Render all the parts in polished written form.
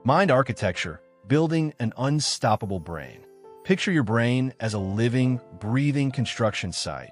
Mind architecture, building an unstoppable brain. Picture your brain as a living, breathing construction site,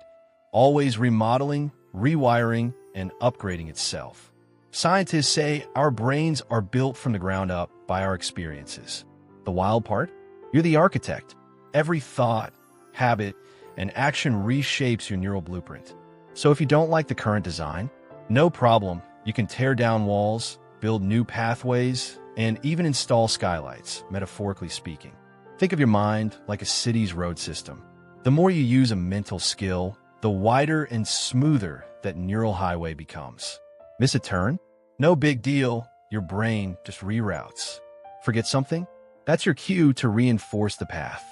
always remodeling, rewiring, and upgrading itself. Scientists say our brains are built from the ground up by our experiences. The wild part? You're the architect. Every thought, habit, and action reshapes your neural blueprint. So if you don't like the current design, no problem. You can tear down walls, build new pathways, and even install skylights, metaphorically speaking. Think of your mind like a city's road system. The more you use a mental skill, the wider and smoother that neural highway becomes. Miss a turn? No big deal. Your brain just reroutes. Forget something? That's your cue to reinforce the path.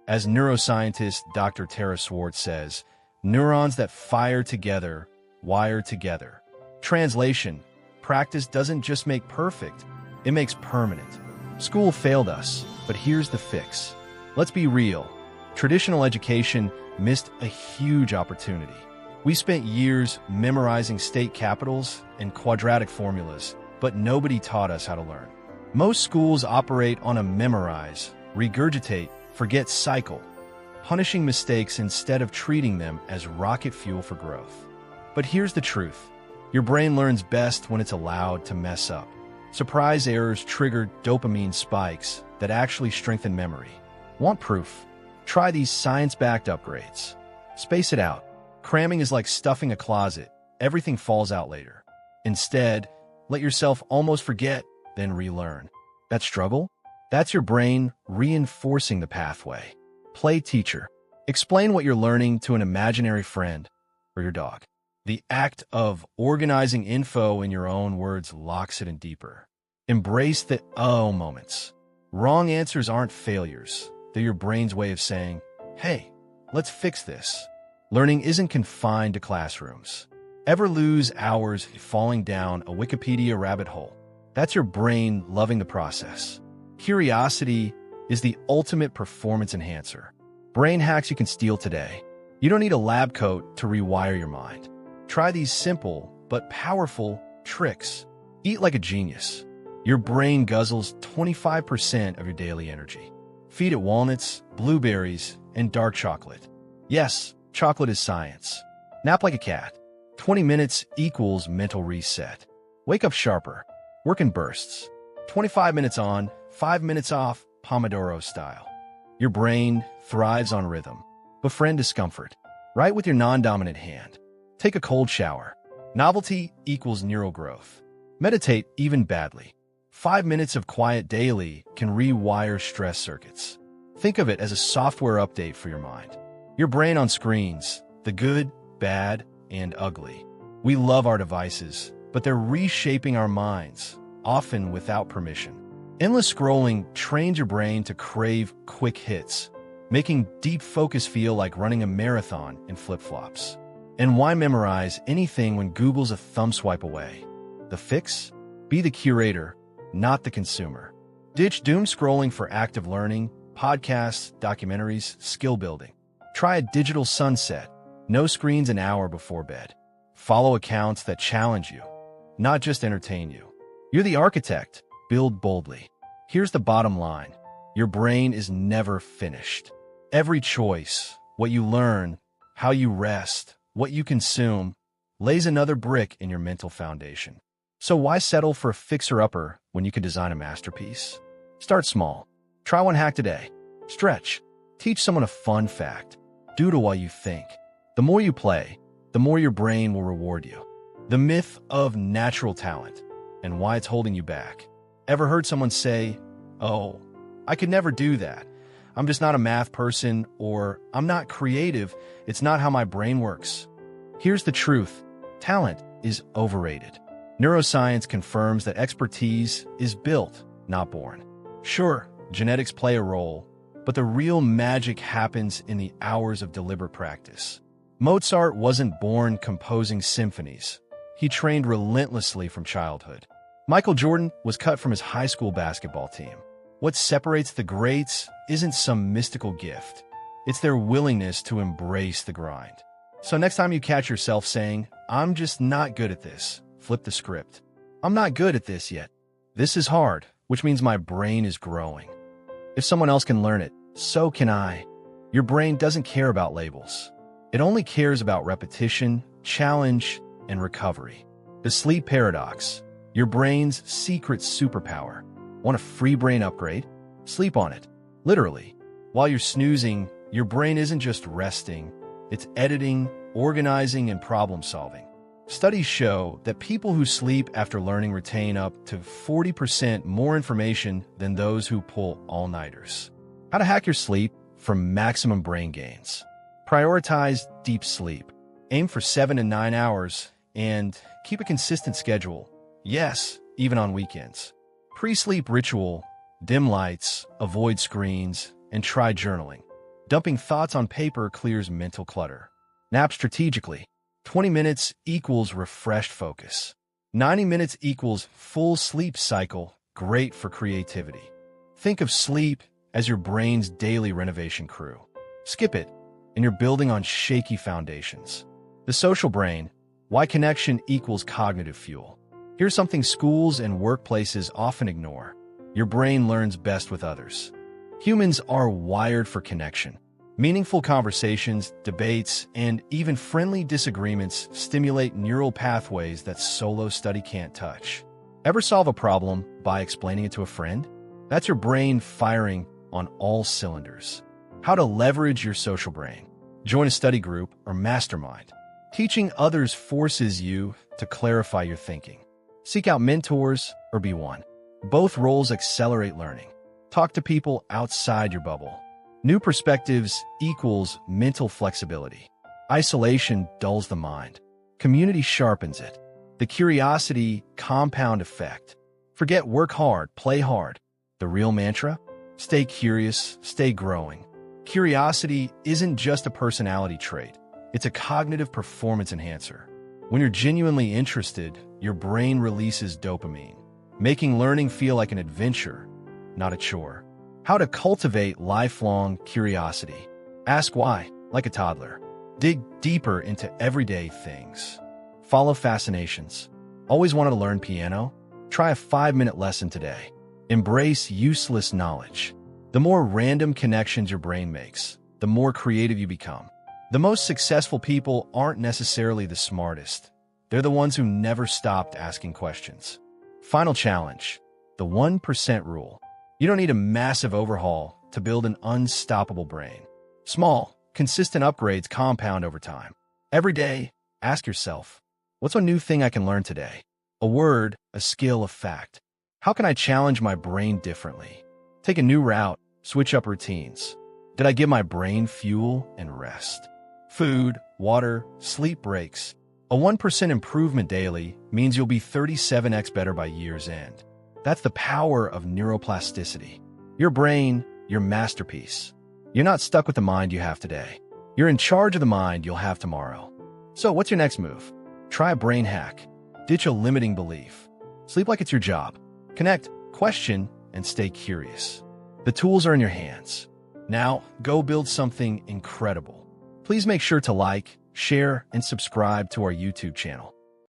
As neuroscientist Dr. Tara Swartz says, neurons that fire together, wire together. Translation: practice doesn't just make perfect, it makes permanent. School failed us, but here's the fix. Let's be real. Traditional education missed a huge opportunity. We spent years memorizing state capitals and quadratic formulas, but nobody taught us how to learn. Most schools operate on a memorize, regurgitate, forget cycle, punishing mistakes instead of treating them as rocket fuel for growth. But here's the truth. Your brain learns best when it's allowed to mess up. Surprise errors trigger dopamine spikes that actually strengthen memory. Want proof? Try these science-backed upgrades. Space it out. Cramming is like stuffing a closet. Everything falls out later. Instead, let yourself almost forget, then relearn. That struggle? That's your brain reinforcing the pathway. Play teacher. Explain what you're learning to an imaginary friend or your dog. The act of organizing info in your own words locks it in deeper. Embrace the oh moments. Wrong answers aren't failures. They're your brain's way of saying, hey, let's fix this. Learning isn't confined to classrooms. Ever lose hours falling down a Wikipedia rabbit hole? That's your brain loving the process. Curiosity is the ultimate performance enhancer. Brain hacks you can steal today. You don't need a lab coat to rewire your mind. Try these simple but powerful tricks. Eat like a genius. Your brain guzzles 25% of your daily energy. Feed it walnuts, blueberries, and dark chocolate. Yes, chocolate is science. Nap like a cat. 20 minutes equals mental reset. Wake up sharper. Work in bursts. 25 minutes on, 5 minutes off, Pomodoro style. Your brain thrives on rhythm. Befriend discomfort. Write with your non-dominant hand. Take a cold shower. Novelty equals neural growth. Meditate even badly. 5 minutes of quiet daily can rewire stress circuits. Think of it as a software update for your mind. Your brain on screens, the good, bad, and ugly. We love our devices, but they're reshaping our minds, often without permission. Endless scrolling trains your brain to crave quick hits, making deep focus feel like running a marathon in flip-flops. And why memorize anything when Google's a thumb swipe away? The fix? Be the curator, not the consumer. Ditch doom scrolling for active learning, podcasts, documentaries, skill building. Try a digital sunset. No screens an hour before bed. Follow accounts that challenge you, not just entertain you. You're the architect. Build boldly. Here's the bottom line. Your brain is never finished. Every choice, what you learn, how you rest, what you consume, lays another brick in your mental foundation. So why settle for a fixer-upper when you can design a masterpiece? Start small. Try one hack today. Stretch. Teach someone a fun fact. Doodle while you think. The more you play, the more your brain will reward you. The myth of natural talent and why it's holding you back. Ever heard someone say, oh, I could never do that. I'm just not a math person, or I'm not creative. It's not how my brain works. Here's the truth. Talent is overrated. Neuroscience confirms that expertise is built, not born. Sure, genetics play a role, but the real magic happens in the hours of deliberate practice. Mozart wasn't born composing symphonies. He trained relentlessly from childhood. Michael Jordan was cut from his high school basketball team. What separates the greats isn't some mystical gift. It's their willingness to embrace the grind. So next time you catch yourself saying, I'm just not good at this, flip the script. I'm not good at this yet. This is hard, which means my brain is growing. If someone else can learn it, so can I. Your brain doesn't care about labels. It only cares about repetition, challenge, and recovery. The sleep paradox, your brain's secret superpower. Want a free brain upgrade? Sleep on it. Literally. While you're snoozing, your brain isn't just resting, it's editing, organizing, and problem-solving. Studies show that people who sleep after learning retain up to 40% more information than those who pull all-nighters. How to hack your sleep for maximum brain gains. Prioritize deep sleep. Aim for 7 to 9 hours and keep a consistent schedule. Yes, even on weekends. Pre-sleep ritual. Dim lights, avoid screens, and try journaling. Dumping thoughts on paper clears mental clutter. Nap strategically. 20 minutes equals refreshed focus. 90 minutes equals full sleep cycle, great for creativity. Think of sleep as your brain's daily renovation crew. Skip it, and you're building on shaky foundations. The social brain, why connection equals cognitive fuel. Here's something schools and workplaces often ignore. Your brain learns best with others. Humans are wired for connection. Meaningful conversations, debates, and even friendly disagreements stimulate neural pathways that solo study can't touch. Ever solve a problem by explaining it to a friend? That's your brain firing on all cylinders. How to leverage your social brain. Join a study group or mastermind. Teaching others forces you to clarify your thinking. Seek out mentors or be one. Both roles accelerate learning. Talk to people outside your bubble. New perspectives equals mental flexibility. Isolation dulls the mind. Community sharpens it. The curiosity compound effect. Forget work hard, play hard. The real mantra? Stay curious, stay growing. Curiosity isn't just a personality trait. It's a cognitive performance enhancer. When you're genuinely interested, your brain releases dopamine, making learning feel like an adventure, not a chore. How to cultivate lifelong curiosity. Ask why, like a toddler. Dig deeper into everyday things. Follow fascinations. Always wanted to learn piano? Try a 5-minute lesson today. Embrace useless knowledge. The more random connections your brain makes, the more creative you become. The most successful people aren't necessarily the smartest. They're the ones who never stopped asking questions. Final challenge. The 1% rule. You don't need a massive overhaul to build an unstoppable brain. Small, consistent upgrades compound over time. Every day, ask yourself, what's one new thing I can learn today? A word, a skill, a fact. How can I challenge my brain differently? Take a new route, switch up routines. Did I give my brain fuel and rest? Food, water, sleep breaks. A 1% improvement daily means you'll be 37x better by year's end. That's the power of neuroplasticity. Your brain, your masterpiece. You're not stuck with the mind you have today. You're in charge of the mind you'll have tomorrow. So what's your next move? Try a brain hack. Ditch a limiting belief. Sleep like it's your job. Connect, question, and stay curious. The tools are in your hands. Now, go build something incredible. Please make sure to like, share, and subscribe to our YouTube channel.